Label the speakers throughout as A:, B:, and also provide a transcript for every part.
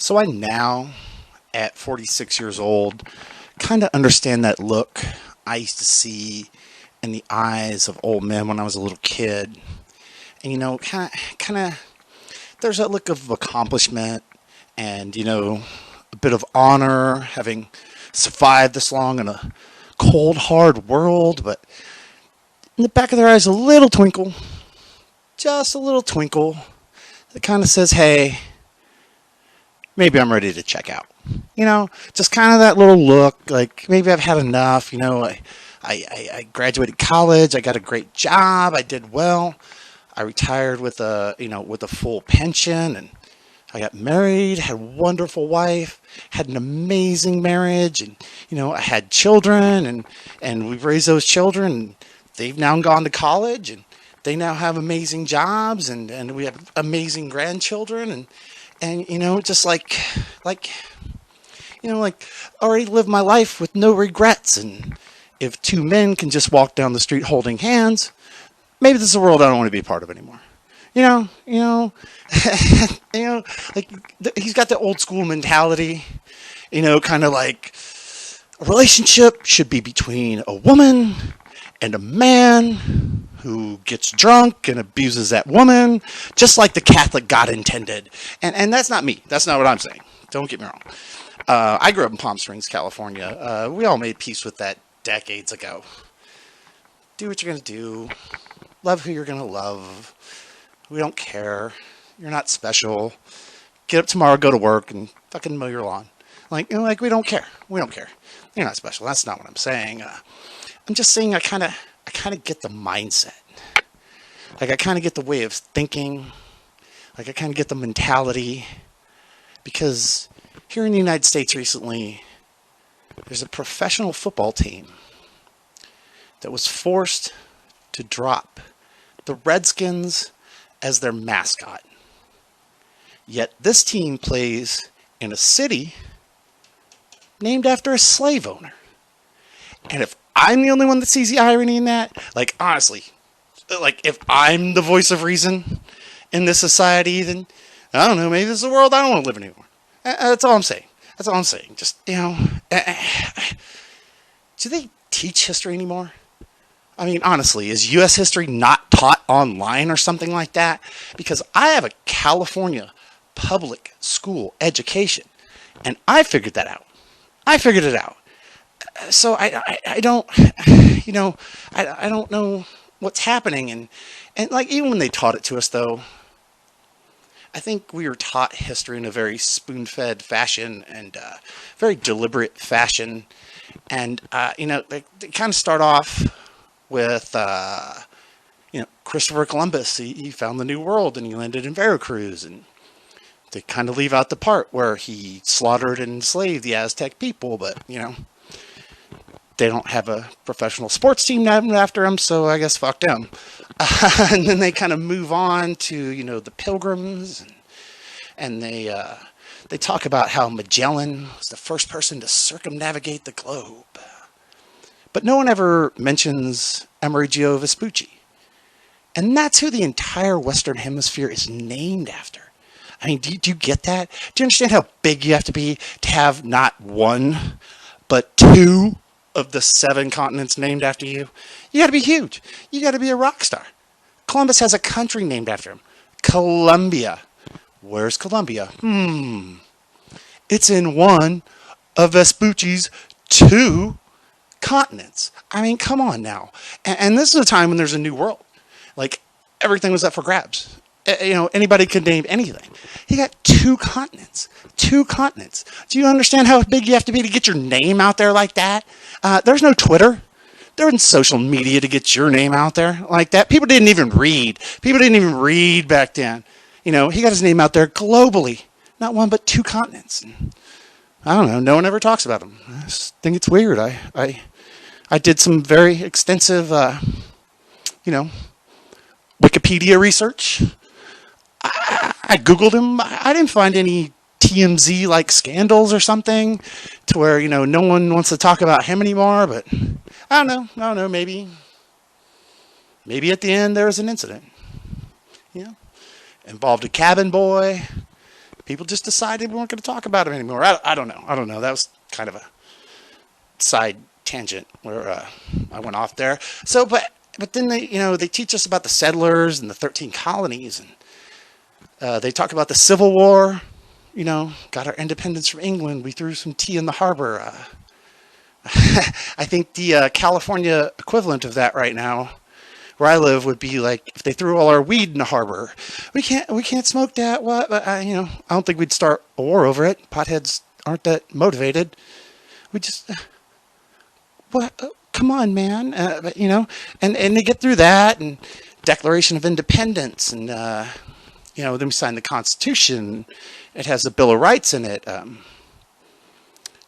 A: So I now, at 46 years old, kind of understand that look I used to see in the eyes of old men when I was a little kid. And kind of, there's that look of accomplishment and a bit of honor, having survived this long in a cold, hard world. But in the back of their eyes, a little twinkle, just a little twinkle that kind of says, "Hey, maybe I'm ready to check out." Just kind of that little look, like maybe I've had enough. I graduated college, I got a great job, I did well, I retired with a full pension, and I got married, had a wonderful wife, had an amazing marriage, and I had children, and we've raised those children. And they've now gone to college, and they now have amazing jobs, and we have amazing grandchildren, and just like like already lived my life with no regrets. And if two men can just walk down the street holding hands, maybe this is a world I don't want to be a part of anymore. You know, you know, like he's got the old school mentality. Kind of like a relationship should be between a woman and a man who gets drunk and abuses that woman, just like the Catholic God intended. And that's not me. That's not what I'm saying. Don't get me wrong. I grew up in Palm Springs, California. We all made peace with that decades ago. Do what you're going to do. Love who you're going to love. We don't care. You're not special. Get up tomorrow, go to work, and fucking mow your lawn. Like we don't care. We don't care. You're not special. That's not what I'm saying. I'm just saying I kind of get the mindset. Like I kind of get the way of thinking. Like I kind of get the mentality. Because here in the United States recently, there's a professional football team that was forced to drop the Redskins as their mascot. Yet this team plays in a city named after a slave owner. And if I'm the only one that sees the irony in that, like honestly, like if I'm the voice of reason in this society, then I don't know, maybe this is a world I don't want to live in anymore. That's all I'm saying. That's all I'm saying. Just, do they teach history anymore? I mean, honestly, is U.S. history not taught online or something like that? Because I have a California public school education, and I figured that out. I figured it out. So I don't, I don't know what's happening. And like, even when they taught it to us, though, I think we were taught history in a very spoon-fed fashion and very deliberate fashion. And, they kind of start off with, Christopher Columbus. He found the New World and he landed in Veracruz. And they kind of leave out the part where he slaughtered and enslaved the Aztec people. But, they don't have a professional sports team named after him, so I guess fuck them. And then they kind of move on to, the Pilgrims, and they talk about how Magellan was the first person to circumnavigate the globe. But no one ever mentions Amerigo Vespucci. And that's who the entire Western Hemisphere is named after. I mean, do you get that? Do you understand how big you have to be to have not one, but two of the 7 continents named after you? You got to be huge. You got to be a rock star. Columbus has a country named after him. Colombia. Where's Colombia? It's in one of Vespucci's 2 continents. I mean, come on now. And this is a time when there's a new world. Like, everything was up for grabs. Anybody could name anything. He got 2 continents. 2 continents. Do you understand how big you have to be to get your name out there like that? There's no Twitter. There isn't social media to get your name out there like that. People didn't even read. People didn't even read back then. He got his name out there globally. Not 1, but 2 continents. And I don't know. No one ever talks about him. I just think it's weird. I did some very extensive, Wikipedia research. I Googled him. I didn't find any TMZ-like scandals or something to where, no one wants to talk about him anymore. But I don't know. Maybe at the end there was an incident. Involved a cabin boy, People just decided we weren't going to talk about them anymore. I don't know. I don't know. That was kind of a side tangent where I went off there. So, but then they teach us about the settlers and the 13 colonies, and they talk about the Civil War. Got our independence from England. We threw some tea in the harbor. I think the California equivalent of that right now, where I live, would be like if they threw all our weed in the harbor. We can't smoke that. What? But I don't think we'd start a war over it. Potheads aren't that motivated. We just what? Come on, man. But and they get through that and Declaration of Independence, and then we sign the Constitution. It has a Bill of Rights in it.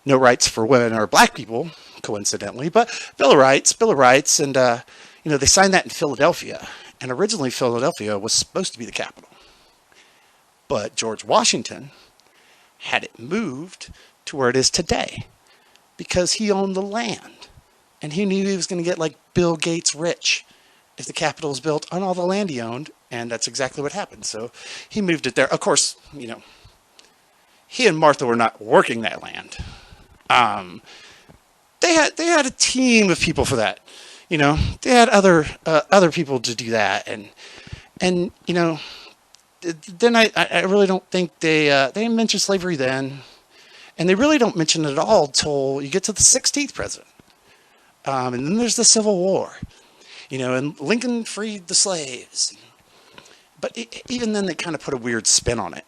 A: No rights for women or black people, coincidentally, but Bill of Rights, and they signed that in Philadelphia, and originally Philadelphia was supposed to be the capital, but George Washington had it moved to where it is today because he owned the land, and he knew he was going to get like Bill Gates rich if the capital was built on all the land he owned, and that's exactly what happened. So he moved it there. Of course, he and Martha were not working that land. They had a team of people for that. They had other people to do that, and then I really don't think they didn't mention slavery then, and they really don't mention it at all till you get to the 16th president, and then there's the Civil War, and Lincoln freed the slaves, but even then they kind of put a weird spin on it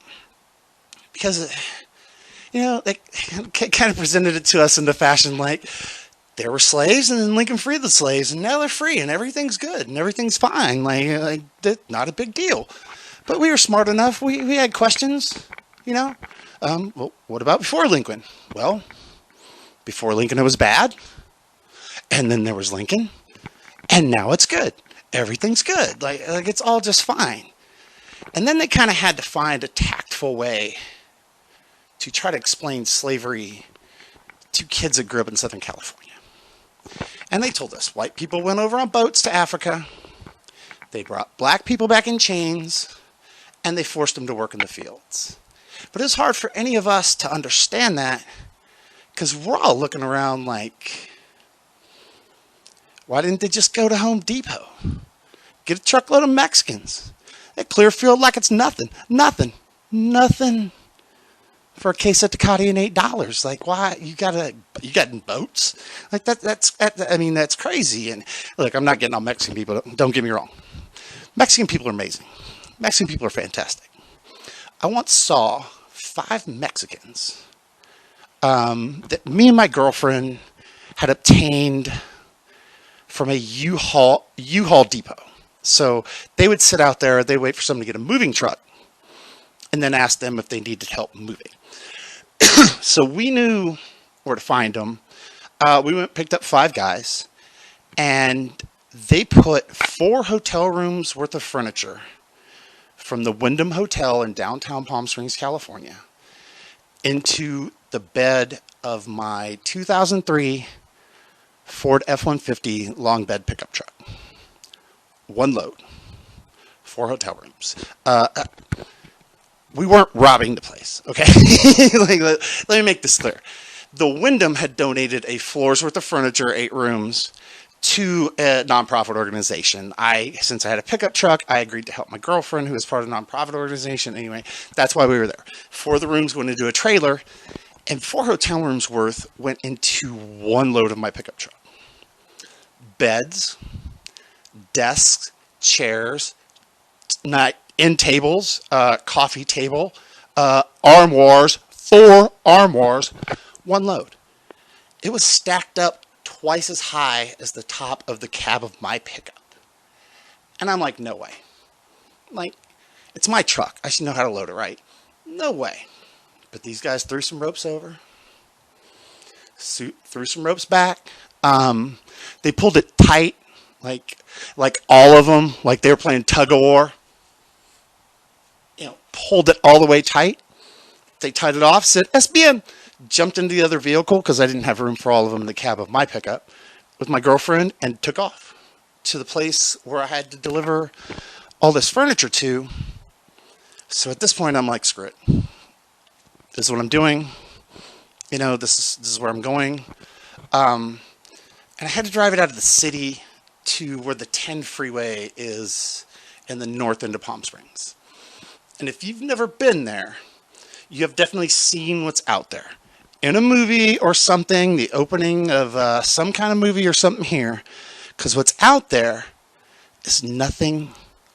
A: because. They kind of presented it to us in the fashion like there were slaves and then Lincoln freed the slaves and now they're free and everything's good and everything's fine. Like not a big deal. But we were smart enough. We had questions, Well, what about before Lincoln? Well, before Lincoln it was bad. And then there was Lincoln. And now it's good. Everything's good. Like it's all just fine. And then they kind of had to find a tactful way to try to explain slavery to kids that grew up in Southern California. And they told us white people went over on boats to Africa, they brought black people back in chains, and they forced them to work in the fields. But it's hard for any of us to understand that because we're all looking around like, why didn't they just go to Home Depot? Get a truckload of Mexicans. At Clearfield like it's nothing. For a case of Tecate and $8, like why you got boats like that? That's crazy. And look, I'm not getting on Mexican people. Don't get me wrong. Mexican people are amazing. Mexican people are fantastic. I once saw 5 Mexicans that me and my girlfriend had obtained from a U-Haul depot. So they would sit out there. They'd wait for someone to get a moving truck, and then ask them if they needed help moving. So we knew where to find them. We went and picked up 5 guys, and they put 4 hotel rooms worth of furniture from the Wyndham Hotel in downtown Palm Springs, California, into the bed of my 2003 Ford F-150 long bed pickup truck. One load, 4 hotel rooms. We weren't robbing the place, okay? Let me make this clear. The Wyndham had donated a floor's worth of furniture, 8 rooms, to a nonprofit organization. Since I had a pickup truck, I agreed to help my girlfriend, who was part of the nonprofit organization. Anyway, that's why we were there. 4 of the rooms went into a trailer, and 4 hotel rooms worth went into one load of my pickup truck. Beds, desks, chairs, end tables, coffee table, armoires, 4 armoires, one load. It was stacked up twice as high as the top of the cab of my pickup. And I'm like, no way. Like, it's my truck. I should know how to load it right. No way. But these guys threw some ropes over, threw some ropes back. They pulled it tight, like all of them, like they were playing tug of war. Pulled it all the way tight. They tied it off, said SBN, jumped into the other vehicle because I didn't have room for all of them in the cab of my pickup with my girlfriend, and took off to the place where I had to deliver all this furniture to. So at this point, I'm like, screw it. This is what I'm doing. This is where I'm going. Um, and I had to drive it out of the city to where the 10 freeway is in the north end of Palm Springs. And if you've never been there, you have definitely seen what's out there. In a movie or something, the opening of some kind of movie or something here. Because what's out there is nothing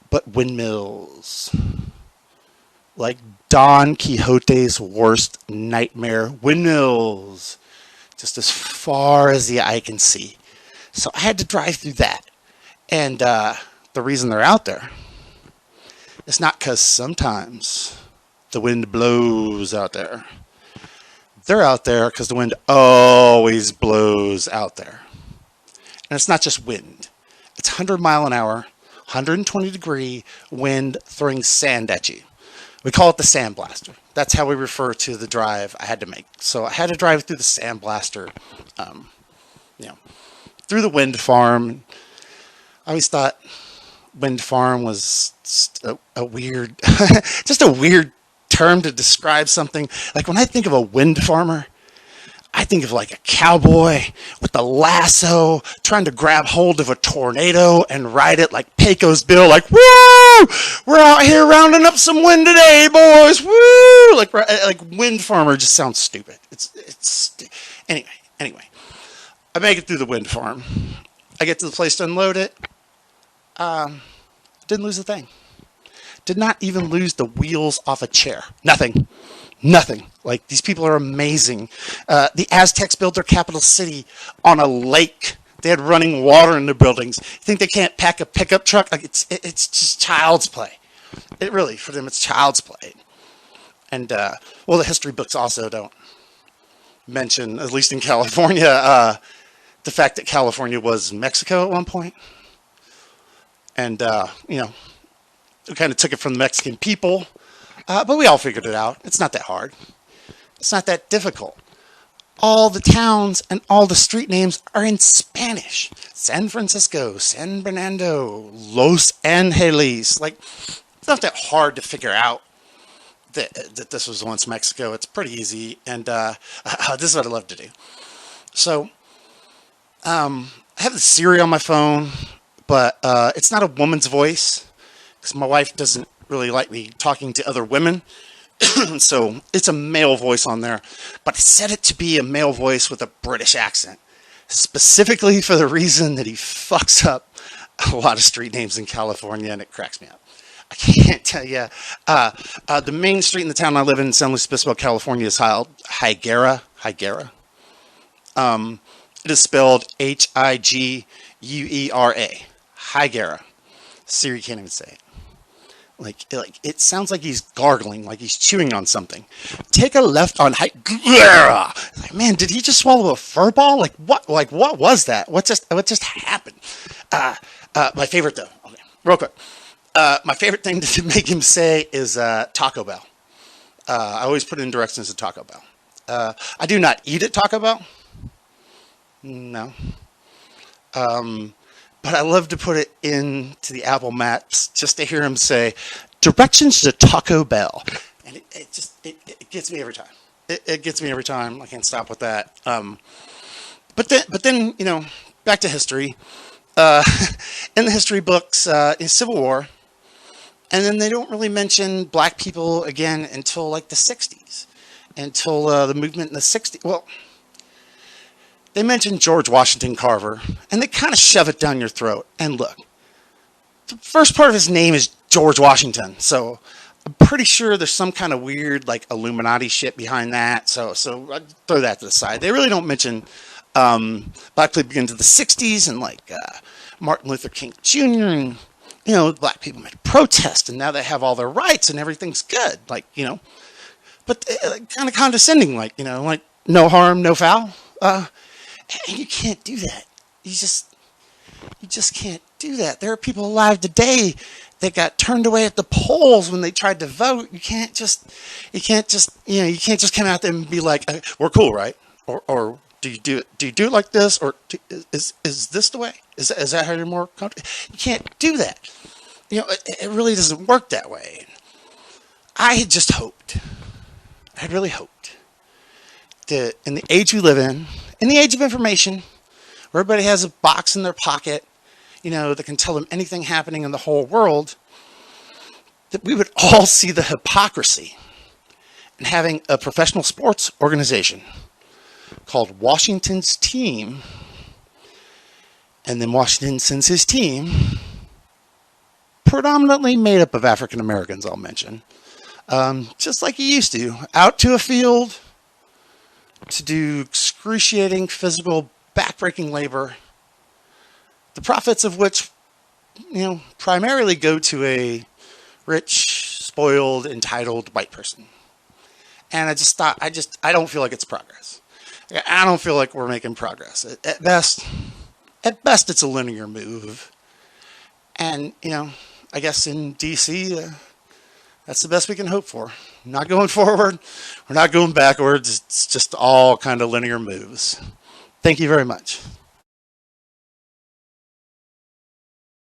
A: but windmills. Like Don Quixote's worst nightmare, windmills. Just as far as the eye can see. So I had to drive through that. And the reason they're out there is not because sometimes the wind blows out there. They're out there because the wind always blows out there. And it's not just wind. It's 100 mile an hour, 120 degree wind throwing sand at you. We call it the sandblaster. That's how we refer to the drive I had to make. So I had to drive through the sandblaster, you know, through the wind farm. I always thought wind farm was just a weird, just a weird term to describe something. Like when I think of a wind farmer, I think of like a cowboy with a lasso trying to grab hold of a tornado and ride it like Pecos Bill, like, woo! We're out here rounding up some wind today, boys, woo! Like wind farmer just sounds stupid. Anyway, I make it through the wind farm. I get to the place to unload it. Didn't lose a thing. Did not even lose the wheels off a chair. Nothing. Like, these people are amazing. The Aztecs built their capital city on a lake. They had running water in their buildings. You think they can't pack a pickup truck? Like, it's just child's play. It really, for them, it's child's play. And, well, the history books also don't mention, at least in California, the fact that California was Mexico at one point. And, we kind of took it from the Mexican people. But we all figured it out. It's not that hard. It's not that difficult. All the towns and all the street names are in Spanish. San Francisco, San Bernardo, Los Angeles. Like, it's not that hard to figure out that this was once Mexico. It's pretty easy. And this is what I love to do. So, I have the Siri on my phone, but it's not a woman's voice because my wife doesn't really like me talking to other women. So it's a male voice on there, but I set it to be a male voice with a British accent, specifically for the reason that he fucks up a lot of street names in California, and it cracks me up. I can't tell you. The main street in the town I live in San Luis Obispo, California, is Higuera. It is spelled Higuera. Higuera. Siri can't even say it. Like it sounds like he's gargling, like he's chewing on something. Take a left on Higuera. Like, man, did he just swallow a fur ball? Like what? Like what was that? What just happened? My favorite though. Okay, real quick. My favorite thing to make him say is Taco Bell. I always put in directions to Taco Bell. I do not eat at Taco Bell. No. But I love to put it into the Apple Maps just to hear him say, directions to Taco Bell. And it gets me every time. It gets me every time. I can't stop with that. But then, back to history. In the history books, in Civil War, and then they don't really mention black people again until like the 60s. Until the movement in the 60s. Well, they mention George Washington Carver, and they kind of shove it down your throat. And look, the first part of his name is George Washington, so I'm pretty sure there's some kind of weird, like, Illuminati shit behind that. So I'd throw that to the side. They really don't mention black people begin to the 60s, and like Martin Luther King Jr. and black people made a protest, and now they have all their rights, and everything's good, but kind of condescending, like no harm, no foul. And you can't do that. You just can't do that. There are people alive today that got turned away at the polls when they tried to vote. You can't just come out there and be like, "We're cool, right?" Or do you do it like this? Or is this the way? Is that how you're more comfortable? You can't do that. It really doesn't work that way. I had just hoped I really hoped that in the age we live in the age of information, where everybody has a box in their pocket, that can tell them anything happening in the whole world, that we would all see the hypocrisy in having a professional sports organization called Washington's Team, and then Washington sends his team, predominantly made up of African Americans, I'll mention, just like he used to, out to a field to do excruciating physical, backbreaking labor, the profits of which, primarily go to a rich, spoiled, entitled white person. And I just thought, I don't feel like it's progress. I don't feel like we're making progress. At best, it's a linear move. And, I guess in DC, that's the best we can hope for. Not going forward. We're not going backwards. It's just all kind of linear moves. Thank you very much.